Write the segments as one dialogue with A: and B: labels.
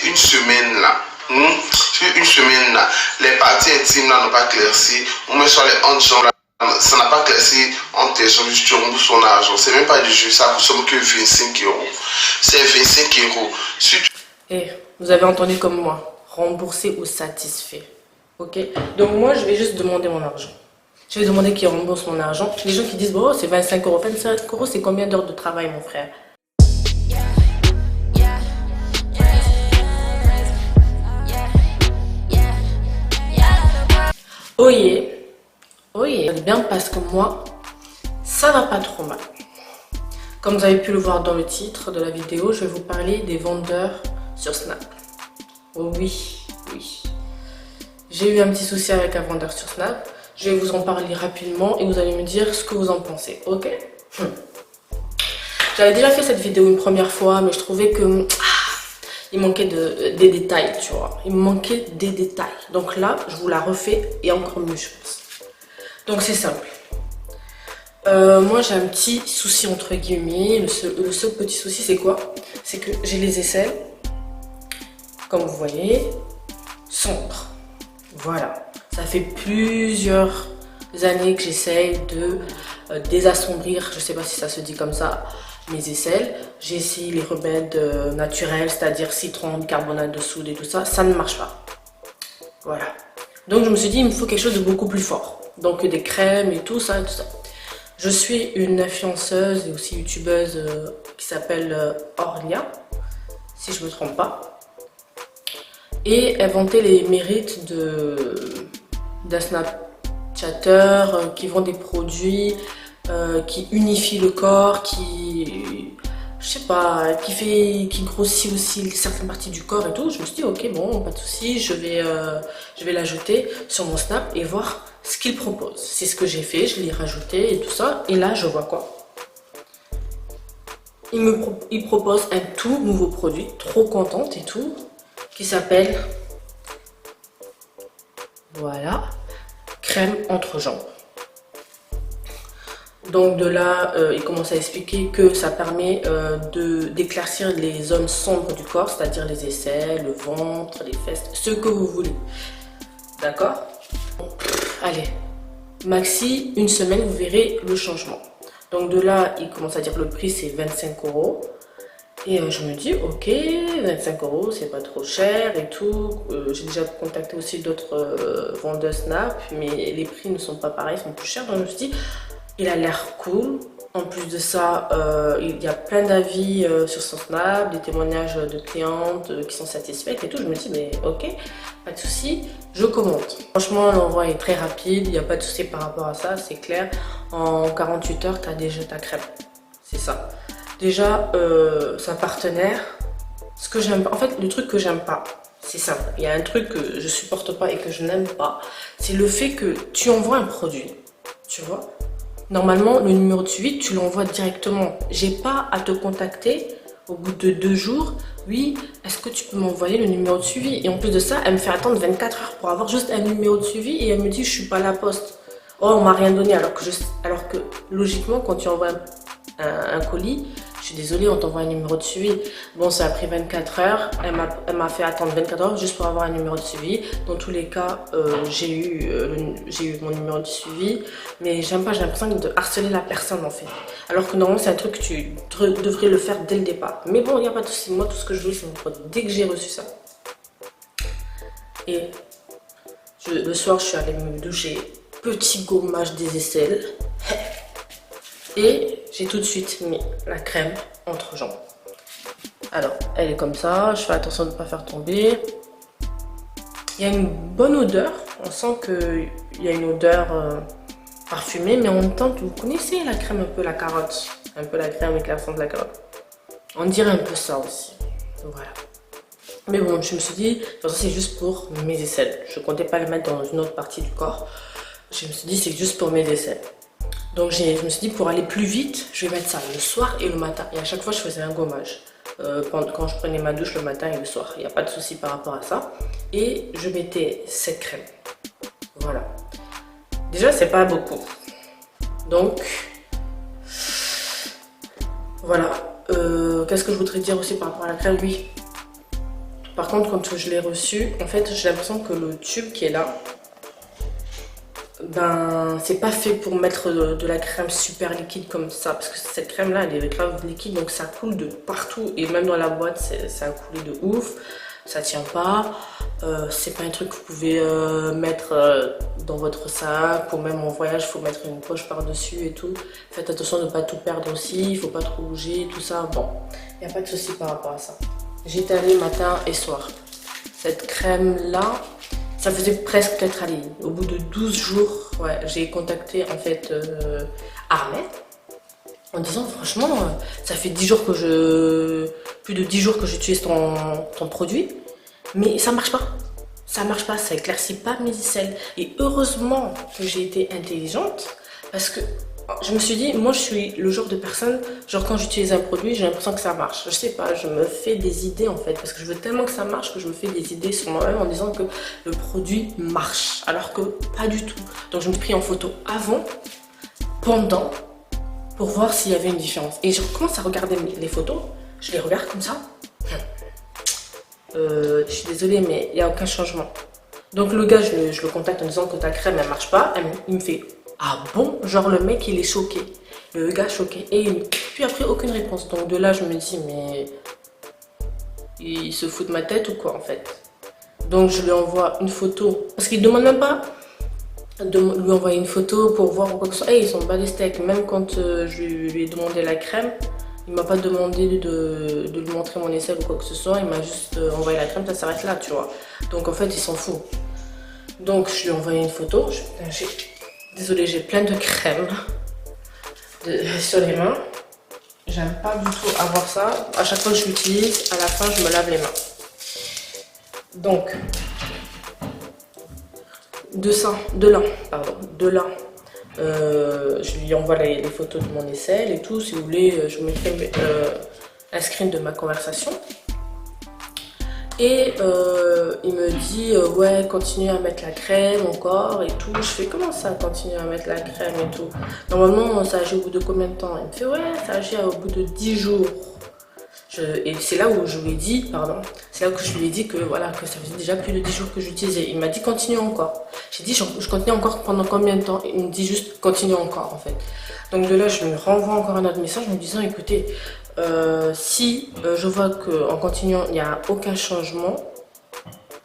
A: une semaine là, sur une semaine là, les parties intimes là n'ont pas éclairci, ou même sur les hanches là, ça n'a pas éclairci entre tes jambes, tu rembourses son argent. C'est même pas du jeu, ça consomme que 25 euros. C'est 25 euros. Si tu...
B: vous avez entendu comme moi, rembourser ou satisfait. Ok? Donc moi, je vais juste demander mon argent. Je vais demander qu'il rembourse mon argent. Les gens qui disent, bon, c'est 25 euros. 25 euros, c'est combien d'heures de travail, mon frère? Oh yeah. Oh yeah. Bien parce que moi, ça va pas trop mal. Comme vous avez pu le voir dans le titre de la vidéo, je vais vous parler des vendeurs sur Snap. Oh oui, oui. J'ai eu un petit souci avec un vendeur sur Snap. Je vais vous en parler rapidement et vous allez me dire ce que vous en pensez, ok? J'avais déjà fait cette vidéo une première fois, mais je trouvais que il manquait des détails, tu vois. Il me manquait des détails. Donc là, je vous la refais et encore mieux, je pense. Donc c'est simple. Moi, j'ai un petit souci entre guillemets. Le seul petit souci, c'est quoi? C'est que j'ai les aisselles, comme vous voyez, sombres. Voilà. Ça fait plusieurs années que j'essaye de désassombrir, je sais pas si ça se dit comme ça, mes aisselles. J'ai essayé les remèdes naturels, c'est-à-dire citron, bicarbonate de soude et tout ça, ça ne marche pas. Voilà. Donc je me suis dit, il me faut quelque chose de beaucoup plus fort. Donc des crèmes et tout ça, et tout ça. Je suis une influenceuse et aussi youtubeuse qui s'appelle Orlia, si je me trompe pas. Et elle vantait les mérites d'un Snapchatter qui vend des produits qui unifient le corps, je sais pas, qui grossit aussi certaines parties du corps et tout. Je me suis dit ok, bon, pas de souci, je vais l'ajouter sur mon Snap et voir ce qu'il propose. C'est ce que j'ai fait, je l'ai rajouté et tout ça. Et là, je vois quoi? Il propose un tout nouveau produit, trop contente et tout, qui s'appelle, voilà, crème entre-jambes. Donc de là, il commence à expliquer que ça permet d'éclaircir les zones sombres du corps, c'est-à-dire les aisselles, le ventre, les fesses, ce que vous voulez. D'accord? Allez, maxi, une semaine, vous verrez le changement. Donc de là, il commence à dire le prix, c'est 25 euros. Et je me dis, ok, 25 euros, c'est pas trop cher et tout. J'ai déjà contacté aussi d'autres vendeurs Snap, mais les prix ne sont pas pareils, ils sont plus chers. Donc je me suis dit, il a l'air cool. En plus de ça, il y a plein d'avis sur son Snap, des témoignages de clientes qui sont satisfaites et tout. Je me dis, mais ok, pas de souci, je commente. Franchement, l'envoi est très rapide, il n'y a pas de souci par rapport à ça, c'est clair. En 48 heures, tu as déjà ta crème. C'est ça. Déjà, c'est un partenaire. Ce que j'aime pas, en fait, le truc que j'aime pas, c'est simple. Il y a un truc que je supporte pas et que je n'aime pas, c'est le fait que tu envoies un produit, tu vois. Normalement, le numéro de suivi, tu l'envoies directement. J'ai pas à te contacter au bout de 2 jours. Oui, est-ce que tu peux m'envoyer le numéro de suivi? Et en plus de ça, elle me fait attendre 24 heures pour avoir juste un numéro de suivi et elle me dit, je suis pas à la poste. Oh, on m'a rien donné. Alors que logiquement, quand tu envoies un colis, je suis désolée, on t'envoie un numéro de suivi. Bon, ça a pris 24 heures. Elle m'a fait attendre 24 heures juste pour avoir un numéro de suivi. Dans tous les cas, j'ai eu mon numéro de suivi. Mais j'aime pas, j'ai l'impression de harceler la personne en fait. Alors que normalement, c'est un truc que tu devrais le faire dès le départ. Mais bon, il n'y a pas de souci. Moi, tout ce que je veux, c'est mon produit. Dès que j'ai reçu ça. Et le soir, je suis allée me doucher. Petit gommage des aisselles. Et j'ai tout de suite mis la crème entre jambes. Alors, elle est comme ça. Je fais attention de ne pas faire tomber. Il y a une bonne odeur. On sent qu'il y a une odeur parfumée. Mais en même temps, vous connaissez la crème, un peu la carotte. Un peu la crème éclaircie de la carotte. On dirait un peu ça aussi. Voilà. Mais bon, je me suis dit, c'est juste pour mes aisselles. Je ne comptais pas le mettre dans une autre partie du corps. Je me suis dit, c'est juste pour mes aisselles. Donc je me suis dit, pour aller plus vite, je vais mettre ça le soir et le matin. Et à chaque fois, je faisais un gommage. Quand je prenais ma douche le matin et le soir. Il n'y a pas de souci par rapport à ça. Et je mettais cette crème. Voilà. Déjà, c'est pas beaucoup. Donc, voilà. Qu'est-ce que je voudrais dire aussi par rapport à la crème? Oui. Par contre, quand je l'ai reçu, en fait, j'ai l'impression que le tube qui est là, ben, c'est pas fait pour mettre de la crème super liquide comme ça. Parce que cette crème-là, elle est grave liquide, donc ça coule de partout. Et même dans la boîte, ça a coulé de ouf. Ça tient pas. C'est pas un truc que vous pouvez mettre dans votre sac. Ou même en voyage, il faut mettre une poche par-dessus et tout. Faites attention de ne pas tout perdre aussi. Il faut pas trop bouger, tout ça. Bon, il n'y a pas de souci par rapport à ça. J'étalais matin et soir. Cette crème-là, ça faisait presque peut-être aller. Au bout de 12 jours, ouais, j'ai contacté en fait Armet en disant franchement, ça fait 10 jours que plus de 10 jours que j'utilise ton produit, mais ça marche pas. Ça marche pas, ça éclaircit pas mes aisselles. Et heureusement que j'ai été intelligente parce que je me suis dit, moi je suis le genre de personne, genre quand j'utilise un produit, j'ai l'impression que ça marche. Je sais pas, je me fais des idées en fait, parce que je veux tellement que ça marche que je me fais des idées sur moi-même en disant que le produit marche, alors que pas du tout. Donc je me suis pris en photo avant, pendant, pour voir s'il y avait une différence. Et je commence à regarder les photos, je les regarde comme ça. Je suis désolée, mais il n'y a aucun changement. Donc le gars, je le contacte en disant que ta crème elle marche pas, il me fait ah bon, genre le mec il est choqué, le gars choqué, et puis après aucune réponse. Donc de là je me dis mais il se fout de ma tête ou quoi en fait. Donc je lui envoie une photo, parce qu'il demande même pas de lui envoyer une photo pour voir ou quoi que ce soit. Hey, ils sont bas les steaks. Même quand je lui ai demandé la crème, il m'a pas demandé de lui montrer mon aisselle ou quoi que ce soit, il m'a juste envoyé la crème, ça s'arrête là, tu vois. Donc en fait il s'en fout. Donc je lui ai envoyé une photo. Désolée, j'ai plein de crème sur les mains. J'aime pas du tout avoir ça. À chaque fois que je l'utilise, à la fin, je me lave les mains. Donc, de là, je lui envoie les photos de mon aisselle et tout. Si vous voulez, je vous mettrai un screen de ma conversation. Et il me dit ouais, continue à mettre la crème encore et tout. Je fais comment ça, continuer à mettre la crème et tout? Normalement ça agit au bout de combien de temps? Il me fait ouais, ça agit au bout de 10 jours. Et c'est là où je lui ai dit, pardon, c'est là que je lui ai dit que voilà, que ça faisait déjà plus de 10 jours que j'utilisais. Il m'a dit continue encore. J'ai dit je continue encore pendant combien de temps? Il me dit juste continue encore en fait. Donc de là je lui renvoie encore un autre message en me disant écoutez, si je vois qu'en continuant il n'y a aucun changement,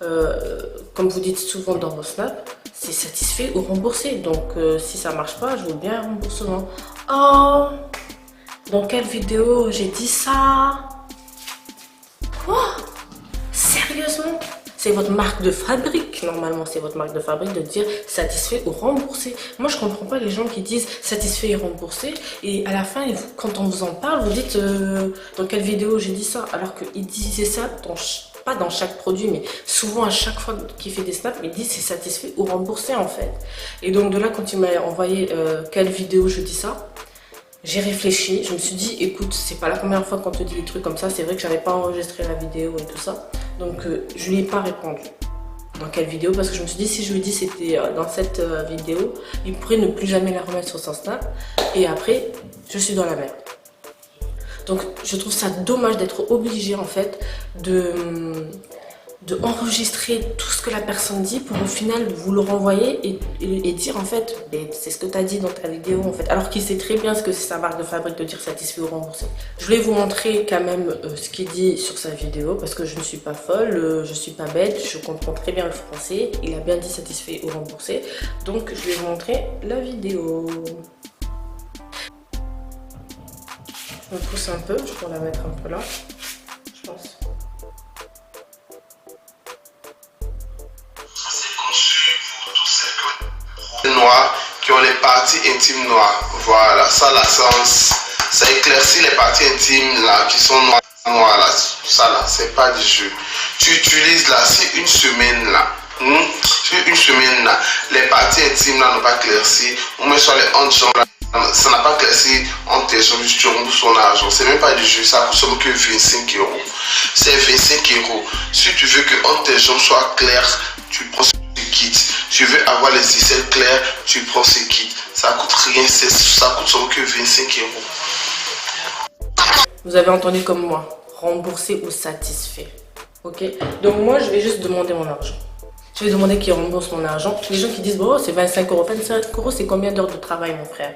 B: comme vous dites souvent dans vos snaps, c'est satisfait ou remboursé. Donc si ça marche pas, je veux bien un remboursement. Oh, dans quelle vidéo j'ai dit ça? Quoi? Sérieusement? C'est votre marque de fabrique, normalement c'est votre marque de fabrique de dire satisfait ou remboursé. Moi je comprends pas les gens qui disent satisfait et remboursé et à la fin quand on vous en parle vous dites dans quelle vidéo j'ai dit ça, alors qu'ils disaient ça pas dans chaque produit mais souvent à chaque fois qu'il fait des snaps il dit c'est satisfait ou remboursé en fait. Et donc de là quand il m'a envoyé quelle vidéo je dis ça, j'ai réfléchi, je me suis dit écoute c'est pas la première fois qu'on te dit des trucs comme ça, c'est vrai que j'avais pas enregistré la vidéo et tout ça. Donc je lui ai pas répondu dans quelle vidéo parce que je me suis dit si je lui dis c'était dans cette vidéo, il pourrait ne plus jamais la remettre sur son snap et après je suis dans la merde. Donc je trouve ça dommage d'être obligé en fait de enregistrer tout ce que la personne dit pour au final vous le renvoyer et dire en fait c'est ce que tu as dit dans ta vidéo en fait, alors qu'il sait très bien ce que c'est sa marque de fabrique de dire satisfait ou remboursé. Je voulais vous montrer quand même ce qu'il dit sur sa vidéo parce que je ne suis pas folle, je suis pas bête, je comprends très bien le français, il a bien dit satisfait ou remboursé, donc je vais vous montrer la vidéo. Je me pousse un peu, je vais la mettre un peu là, je pense.
A: Noirs qui ont les parties intimes noires, voilà, ça là, ça éclaircit les parties intimes là qui sont noires là, ça là, c'est pas du jeu. Tu utilises là, si une semaine là, les parties intimes là n'ont pas éclairci, on met sur les hanches là, ça n'a pas éclairci entre tes jambes, tu rembourses son argent, c'est même pas du jeu, ça consomme que 25 €. C'est 25 €. Si tu veux que entre tes jambes soient claires, tu prends ce kit. Tu veux avoir les aisselles claires, tu prends ce kit. Ça coûte rien, ça coûte que 25 €.
B: Vous avez entendu comme moi, remboursé ou satisfait. Ok, donc moi je vais juste demander mon argent. Je vais demander qu'ils remboursent mon argent. Les gens qui disent, bon, c'est 25 euros. 25 euros, c'est combien d'heures de travail, mon frère?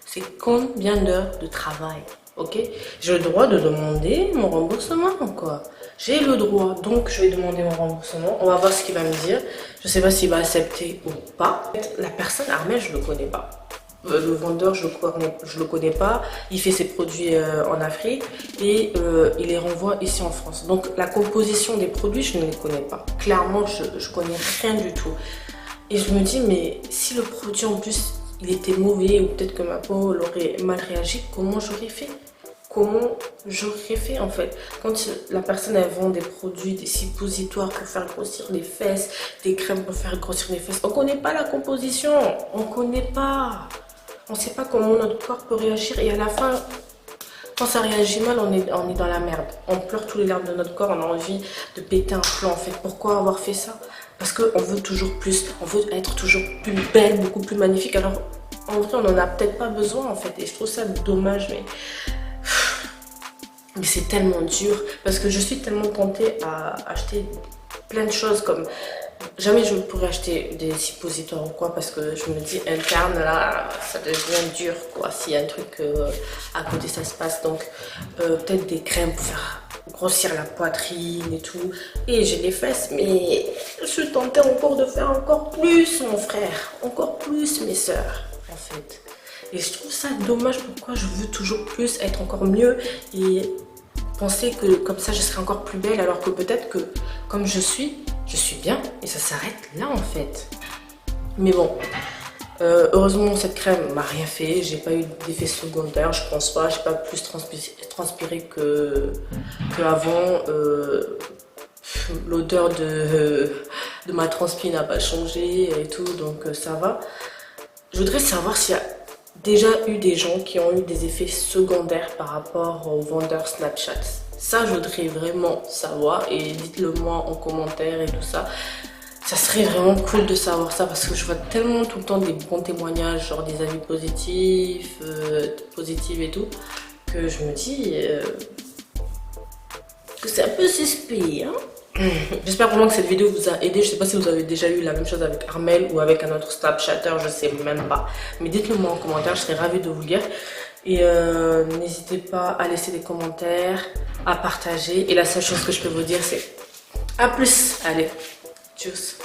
B: C'est combien d'heures de travail? Ok, j'ai le droit de demander mon remboursement, quoi. J'ai le droit, donc je vais demander mon remboursement. On va voir ce qu'il va me dire. Je sais pas s'il va accepter ou pas. La personne, Armel, je le connais pas. Le vendeur, je le connais pas. Il fait ses produits en Afrique et il les renvoie ici en France. Donc la composition des produits, je ne les connais pas. Clairement, je connais rien du tout. Et je me dis, mais si le produit en plus il était mauvais ou peut-être que ma peau aurait mal réagi, comment j'aurais fait? Comment j'aurais fait en fait? Quand la personne elle vend des produits, des suppositoires pour faire grossir les fesses, des crèmes pour faire grossir les fesses, on connaît pas la composition, on connaît pas. On sait pas comment notre corps peut réagir et à la fin, quand ça réagit mal, on est dans la merde. On pleure tous les larmes de notre corps, on a envie de péter un plomb en fait. Pourquoi avoir fait ça? Parce qu'on veut toujours plus, on veut être toujours plus belle, beaucoup plus magnifique. Alors en vrai, on n'en a peut-être pas besoin en fait. Et je trouve ça dommage, mais c'est tellement dur. Parce que je suis tellement tentée à acheter plein de choses comme... Jamais je pourrais acheter des suppositoires ou quoi parce que je me dis interne là ça devient dur quoi s'il y a un truc à côté ça se passe. Donc peut-être des crèmes pour faire grossir la poitrine et tout. Et j'ai les fesses mais je suis tentée encore de faire encore plus mon frère, encore plus mes soeurs en fait. Et je trouve ça dommage, pourquoi je veux toujours plus, être encore mieux et penser que comme ça je serai encore plus belle alors que peut-être que comme je suis bien et ça s'arrête là en fait. Mais bon, heureusement cette crème m'a rien fait, j'ai pas eu d'effet secondaire, je pense pas, j'ai pas plus transpiré que avant. L'odeur de ma transpi n'a pas changé et tout, donc ça va. Je voudrais savoir s'il y a déjà eu des gens qui ont eu des effets secondaires par rapport aux vendeurs Snapchat. Ça, je voudrais vraiment savoir et dites-le moi en commentaire et tout ça. Ça serait vraiment cool de savoir ça parce que je vois tellement tout le temps des bons témoignages, genre des avis positifs, et tout, que je me dis que c'est un peu suspect, hein. J'espère vraiment que cette vidéo vous a aidé. Je sais pas si vous avez déjà eu la même chose avec Armel ou avec un autre Snapchatter, je sais même pas. Mais dites-le moi en commentaire, je serais ravie de vous lire. Et n'hésitez pas à laisser des commentaires, à partager. Et la seule chose que je peux vous dire c'est à plus. Allez, tchuss.